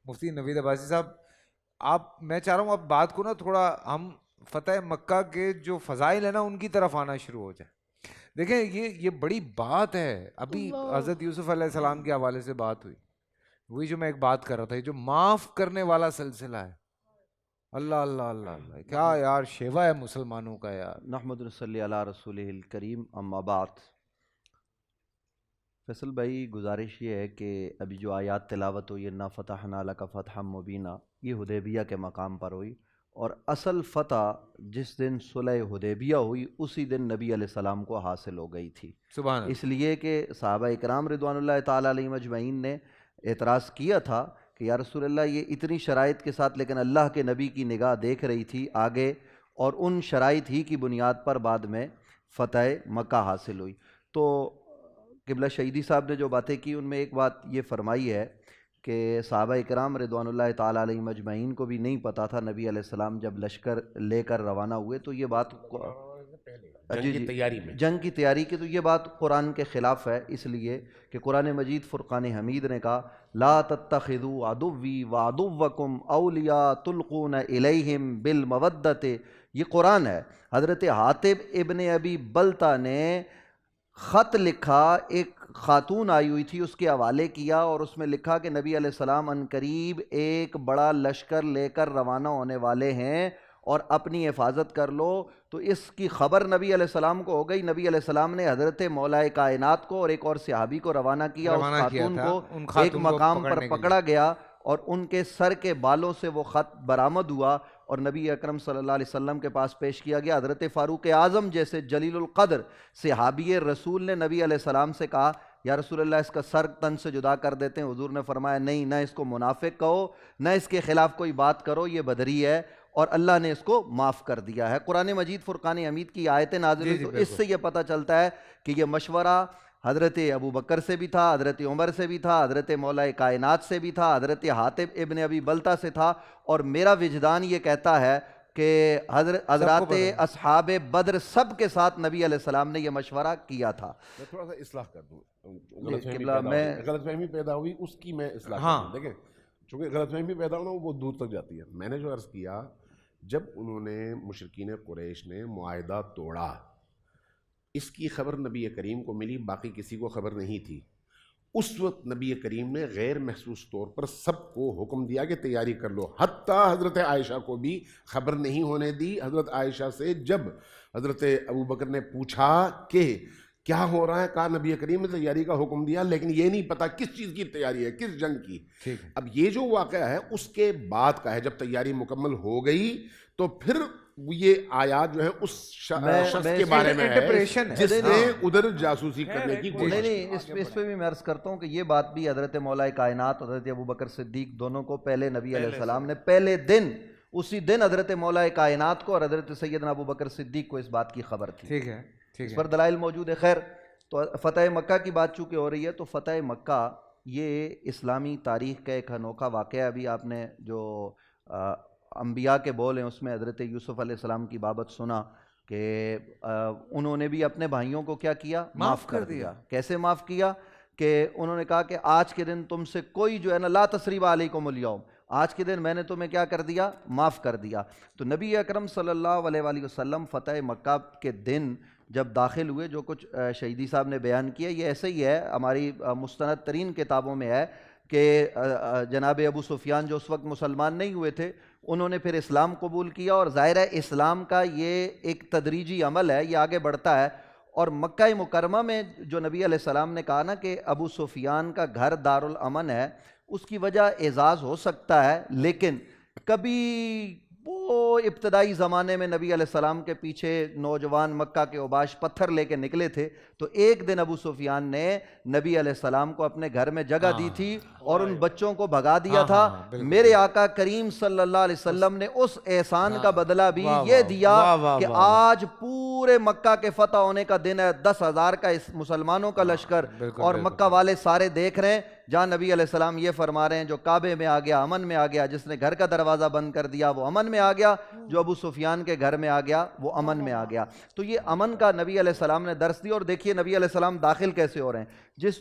مفتی نوید عباسی صاحب، میں چاہ رہا ہوں اب بات کو نا تھوڑا ہم فتح مکہ کے جو فضائل ہیں نا ان کی طرف آنا شروع ہو جائے. دیکھیں یہ بڑی بات ہے. ابھی حضرت یوسف علیہ السلام کے حوالے سے بات ہوئی, وہی جو میں ایک بات کر رہا تھا, یہ جو معاف کرنے والا سلسلہ ہے, اللہ اللہ اللہ اللہ, کیا یار شیوا ہے مسلمانوں کا یار. نحمد نصلی علی رسولہ الکریم، اما بعد. فیصل بھائی گزارش یہ ہے کہ ابھی جو آیات تلاوت ہوئی انا فتحنا لک فتحا مبینا، یہ حدیبیہ کے مقام پر ہوئی، اور اصل فتح جس دن صلح حدیبیہ ہوئی اسی دن نبی علیہ السلام کو حاصل ہو گئی تھی. سبحان اللہ. اس لیے کہ صحابہ اکرام رضوان اللہ تعالیٰ علیہم اجمعین نے اعتراض کیا تھا کہ یا رسول اللہ یہ اتنی شرائط کے ساتھ، لیکن اللہ کے نبی کی نگاہ دیکھ رہی تھی آگے، اور ان شرائط ہی کی بنیاد پر بعد میں فتح مکہ حاصل ہوئی. تو قبلہ شہیدی صاحب نے جو باتیں کی ان میں ایک بات یہ فرمائی ہے کہ صحابہ اکرام رضوان اللہ تعالیٰ علیہم اجمعین کو بھی نہیں پتہ تھا نبی علیہ السلام جب لشکر لے کر روانہ ہوئے تو یہ بات جنگ کی تیاری کی، تو یہ بات قرآن کے خلاف ہے، اس لیے کہ قرآن مجید فرقان حمید نے کہا لا تتخذوا عدوی وعدوکم اولیاء تلقون الیہم بالمودۃ. یہ قرآن ہے. حضرت حاطب ابن ابی بلتہ نے خط لکھا، ایک خاتون آئی ہوئی تھی اس کے حوالے کیا، اور اس میں لکھا کہ نبی علیہ السلام عنقریب ایک بڑا لشکر لے کر روانہ ہونے والے ہیں اور اپنی حفاظت کر لو. تو اس کی خبر نبی علیہ السلام کو ہو گئی. نبی علیہ السلام نے حضرت مولا کائنات کو اور ایک اور صحابی کو روانہ کیا. اس خاتون کو ایک مقام پر پکڑا گیا اور ان کے سر کے بالوں سے وہ خط برآمد ہوا اور نبی اکرم صلی اللہ علیہ وسلم کے پاس پیش کیا گیا. حضرت فاروق اعظم جیسے جلیل القدر صحابی رسول نے نبی علیہ السلام سے کہا یا رسول اللہ اس کا سر تن سے جدا کر دیتے ہیں. حضور نے فرمایا نہیں، نہ اس کو منافق کہو، نہ اس کے خلاف کوئی بات کرو، یہ بدری ہے، اور اللہ نے اس کو معاف کر دیا ہے. قرآن مجید فرقان حمید کی آیتیں نازل ہوئی تو اس سے یہ پتہ چلتا ہے کہ یہ مشورہ حضرت ابو بکر سے بھی تھا، حضرت عمر سے بھی تھا، حضرت مولا کائنات سے بھی تھا، حضرت حاطب ابن ابی بلتہ سے تھا، اور میرا وجدان یہ کہتا ہے کہ حضرات اصحاب بدر سب کے ساتھ نبی علیہ السلام نے یہ مشورہ کیا تھا. میں تھوڑا سا اصلاح کر دوں، غلط فہمی پیدا ہوئی اس کی میں اصلاح کر دوں. دیکھیں چونکہ غلط فہمی پیدا ہونا وہ دور تک جاتی ہے. میں نے جو عرض کیا، جب انہوں نے مشرکین قریش نے معاہدہ توڑا، اس کی خبر نبی کریم کو ملی، باقی کسی کو خبر نہیں تھی. اس وقت نبی کریم نے غیر محسوس طور پر سب کو حکم دیا کہ تیاری کر لو. حتیٰ حضرت عائشہ کو بھی خبر نہیں ہونے دی. حضرت عائشہ سے جب حضرت ابو بکر نے پوچھا کہ کیا ہو رہا ہے، کہا نبی کریم نے تیاری کا حکم دیا، لیکن یہ نہیں پتا کس چیز کی تیاری ہے، کس جنگ کی. اب یہ جو واقعہ ہے اس کے بعد کا ہے. جب تیاری مکمل ہو گئی تو پھر یہ آیات جو ہے اس شخص کے بارے میں ہے جس نے ادھر جاسوسی کرنے کی کوشش کی. نہیں، اس پہ بھی میں عرض کرتا ہوں کہ یہ بات بھی حضرت مولا کائنات حضرت ابو بکر صدیق دونوں کو پہلے نبی علیہ السلام نے پہلے دن، اسی دن حضرت مولا کائنات کو اور حضرت سیدنا ابو بکر صدیق کو اس بات کی خبر تھی. ٹھیک ہے، اس پر دلائل موجود ہے. خیر، تو فتح مکہ کی بات چونکہ ہو رہی ہے تو فتح مکہ یہ اسلامی تاریخ کا ایک انوکھا واقعہ. ابھی آپ نے جو انبیاء کے بول ہیں اس میں حضرت یوسف علیہ السلام کی بابت سنا کہ انہوں نے بھی اپنے بھائیوں کو کیا کیا؟ معاف کر دیا. کیسے معاف کیا؟ کہ انہوں نے کہا کہ آج کے دن تم سے کوئی جو ہے نا لا تثریب علیکم الیوم، آج کے دن میں نے تمہیں کیا کر دیا؟ معاف کر دیا. تو نبی اکرم صلی اللہ علیہ وآلہ وسلم فتح مکہ کے دن جب داخل ہوئے، جو کچھ شہیدی صاحب نے بیان کیا یہ ایسے ہی ہے، ہماری مستند ترین کتابوں میں ہے کہ جناب ابو سفیان جو اس وقت مسلمان نہیں ہوئے تھے، انہوں نے پھر اسلام قبول کیا، اور ظاہر ہے اسلام کا یہ ایک تدریجی عمل ہے، یہ آگے بڑھتا ہے. اور مکہ مکرمہ میں جو نبی علیہ السلام نے کہا نا کہ ابو سفیان کا گھر دارالامن ہے، اس کی وجہ اعزاز ہو سکتا ہے، لیکن کبھی وہ ابتدائی زمانے میں نبی علیہ السلام کے پیچھے نوجوان مکہ کے اوباش پتھر لے کے نکلے تھے، تو ایک دن ابو سفیان نے نبی علیہ السلام کو اپنے گھر میں جگہ دی تھی اور ان بچوں کو بھگا دیا تھا. میرے آقا کریم صلی اللہ علیہ وسلم نے اس احسان کا بدلہ بھی یہ دیا کہ آج پورے مکہ کے فتح ہونے کا دن ہے، 10,000 کا اس مسلمانوں کا لشکر، اور مکہ والے سارے دیکھ رہے ہیں. جہاں نبی علیہ السلام یہ فرما رہے ہیں جو کعبے میں آ گیا امن میں آ گیا، جس نے گھر کا دروازہ بند کر دیا وہ امن میں آ گیا، جو ابو سفیان کے گھر میں آ گیا وہ امن میں آ گیا. تو یہ امن کا نبی علیہ السلام نے درس دیا. اور دیکھیے نبی علیہ السلام داخل کیسے ہو رہے ہیں. جس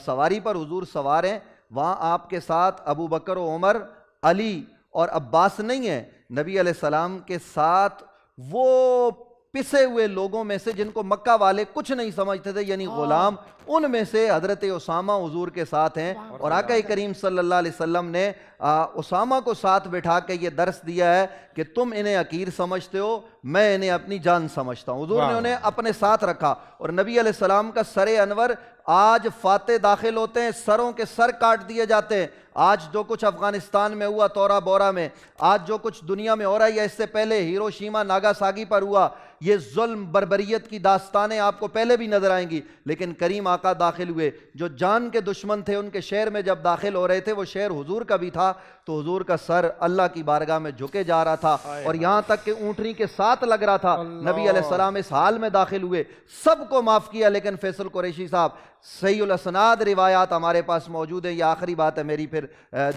سواری پر حضور سوار ہیں وہاں آپ کے ساتھ ابو بکر و عمر، علی اور عباس نہیں ہیں، نبی علیہ السلام کے ساتھ وہ پسے ہوئے لوگوں میں سے جن کو مکہ والے کچھ نہیں سمجھتے تھے، یعنی غلام، ان میں سے حضرت اسامہ حضور کے ساتھ ہیں، اور آقا کریم صلی اللہ علیہ وسلم نے اسامہ کو ساتھ بٹھا کے یہ درس دیا ہے کہ تم انہیں حقیر سمجھتے ہو، میں انہیں اپنی جان سمجھتا ہوں۔ حضور نے انہیں اپنے ساتھ رکھا، اور نبی علیہ السلام کا سر انور آج فاتح داخل ہوتے ہیں، سروں کے سر کاٹ دیے جاتے ہیں۔ آج جو کچھ افغانستان میں ہوا تورا بورا میں، آج جو کچھ دنیا میں ہو رہا ہے، یا اس سے پہلے ہیروشیما ناگاساکی پر ہوا، یہ ظلم بربریت کی داستانیں آپ کو پہلے بھی نظر آئیں گی، لیکن کریم آقا داخل ہوئے۔ جو جان کے دشمن تھے ان کے شہر میں جب داخل ہو رہے تھے، وہ شہر حضور کا بھی تھا، تو حضور کا سر اللہ کی بارگاہ میں جھکے جا رہا تھا، اور یہاں تک کہ اونٹنی کے ساتھ لگ رہا تھا۔ نبی علیہ السلام اس حال میں داخل ہوئے، سب کو معاف کیا، لیکن فیصل قریشی صاحب، صحیح الاسناد روایات ہمارے پاس موجود ہیں، یہ آخری بات ہے میری، پھر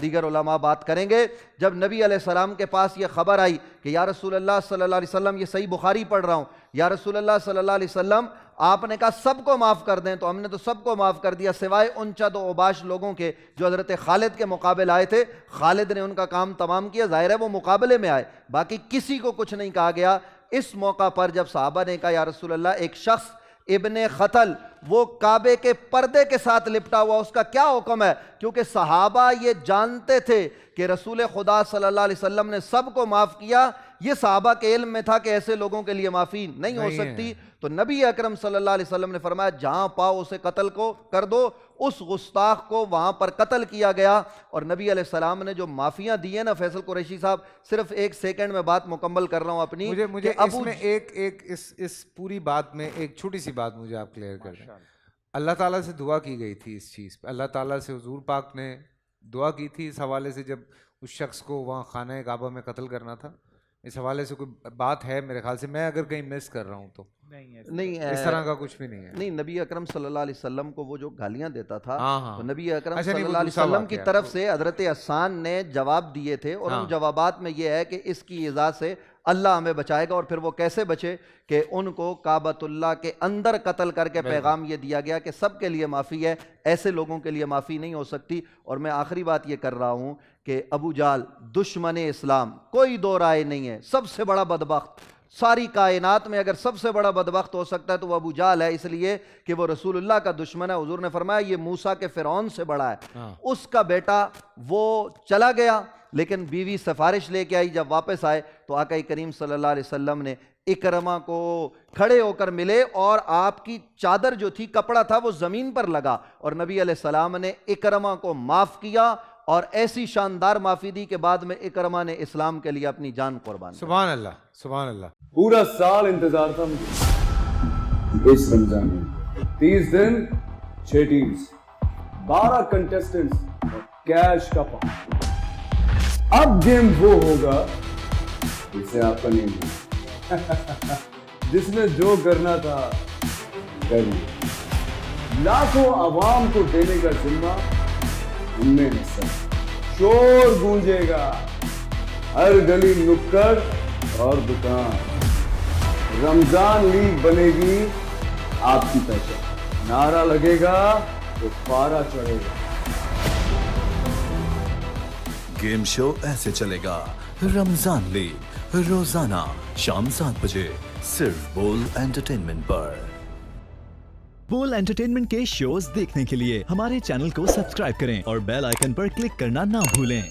دیگر علماء بات کریں گے۔ جب نبی علیہ السلام کے پاس یہ خبر آئی کہ یا رسول اللہ صلی اللہ علیہ وسلم، یہ صحیح بخاری پڑھ رہا ہوں، یا رسول اللہ صلی اللہ علیہ وسلم آپ نے کہا سب کو معاف کر دیں، تو ہم نے تو سب کو معاف کر دیا سوائے ان چند اوباش لوگوں کے جو حضرت خالد کے مقابل آئے تھے۔ خالد نے ان کا کام تمام کیا، ظاہر ہے وہ مقابلے میں آئے، باقی کسی کو کچھ نہیں کہا گیا۔ اس موقع پر جب صحابہ نے کہا یا رسول اللہ، ایک شخص ابن خطل وہ کعبے کے پردے کے ساتھ لپٹا ہوا، اس کا کیا حکم ہے؟ کیونکہ صحابہ یہ جانتے تھے کہ رسول خدا صلی اللہ علیہ وسلم نے سب کو معاف کیا، یہ صحابہ کے علم میں تھا کہ ایسے لوگوں کے لیے معافی نہیں ہو سکتی، تو نبی اکرم صلی اللہ علیہ وسلم نے فرمایا جہاں پاؤ اسے قتل کو کر دو۔ اس گستاخ کو وہاں پر قتل کیا گیا، اور نبی علیہ السلام نے جو معافیاں دی ہیں نا، فیصل قریشی صاحب صرف ایک سیکنڈ میں بات مکمل کر رہا ہوں اپنی، مجھے اس میں ایک اس پوری بات میں ایک چھوٹی سی بات مجھے آپ کلیئر کر دیں۔ اللہ تعالیٰ سے دعا کی گئی تھی اس چیز پہ، اللہ تعالیٰ سے حضور پاک نے دعا کی تھی اس حوالے سے، جب اس شخص کو وہاں خانہ کعبہ میں قتل کرنا تھا، اس حوالے سے کوئی بات ہے میرے خیال سے، میں اگر کہیں مس کر رہا ہوں تو نہیں، اس طرح کا کچھ بھی نہیں ہے۔ نہیں، نبی اکرم صلی اللہ علیہ وسلم کو وہ جو گالیاں دیتا تھا، تو نبی اکرم اچھا، صلی اللہ علیہ وسلم کی طرف سے حضرت حسان نے جواب دیے تھے، اور ان جوابات میں یہ ہے کہ اس کی ایذا سے اللہ ہمیں بچائے گا، اور پھر وہ کیسے بچے کہ ان کو کعبۃ اللہ کے اندر قتل کر کے پیغام یہ دیا گیا کہ سب کے لیے معافی ہے، ایسے لوگوں کے لیے معافی نہیں ہو سکتی۔ اور میں آخری بات یہ کر رہا ہوں کہ ابو جہل دشمن اسلام، کوئی دو رائے نہیں ہے، سب سے بڑا بدبخت ساری کائنات میں، اگر سب سے بڑا بدبخت ہو سکتا ہے تو وہ ابو جہل ہے، اس لیے کہ وہ رسول اللہ کا دشمن ہے۔ حضور نے فرمایا یہ موسیٰ کے فرعون سے بڑا ہے۔ اس کا بیٹا وہ چلا گیا، لیکن بیوی سفارش لے کے آئی، جب واپس آئے تو آقا کریم صلی اللہ علیہ وسلم نے اکرمہ کو کھڑے ہو کر ملے، اور آپ کی چادر جو تھی، کپڑا تھا، وہ زمین پر لگا، اور نبی علیہ السلام نے اکرمہ کو معاف کیا، اور ایسی شاندار معافی دی کہ بعد میں اکرمہ نے اسلام کے لیے اپنی جان قربان کی۔ سبحان اللہ، سبحان اللہ۔ پورا سال انتظار تھا مجھے اس رمضان میں، 30 دن 6 ٹیمز، 12 کنٹیسٹنٹس، کیش کا پاؤں۔ اب گیم وہ ہوگا جسے آپ کا نہیں ہوگا، جس نے جو کرنا تھا کر لیا۔ لاکھوں عوام کو دینے کا ذمہ ان میں حصہ، شور گونجے گا ہر گلی نکڑ اور دکان، رمضان لیگ بنے گی آپ کی پہچان، نعرہ لگے گا تو پارا چڑھے گا۔ گیم شو ایسے چلے گا، رمضان لیگ، روزانہ شام 7 بجے صرف بول انٹرٹینمنٹ پر۔ بول انٹرٹینمنٹ کے شوز دیکھنے کے لیے ہمارے چینل کو سبسکرائب کریں اور بیل آئیکن پر کلک کرنا نہ بھولیں۔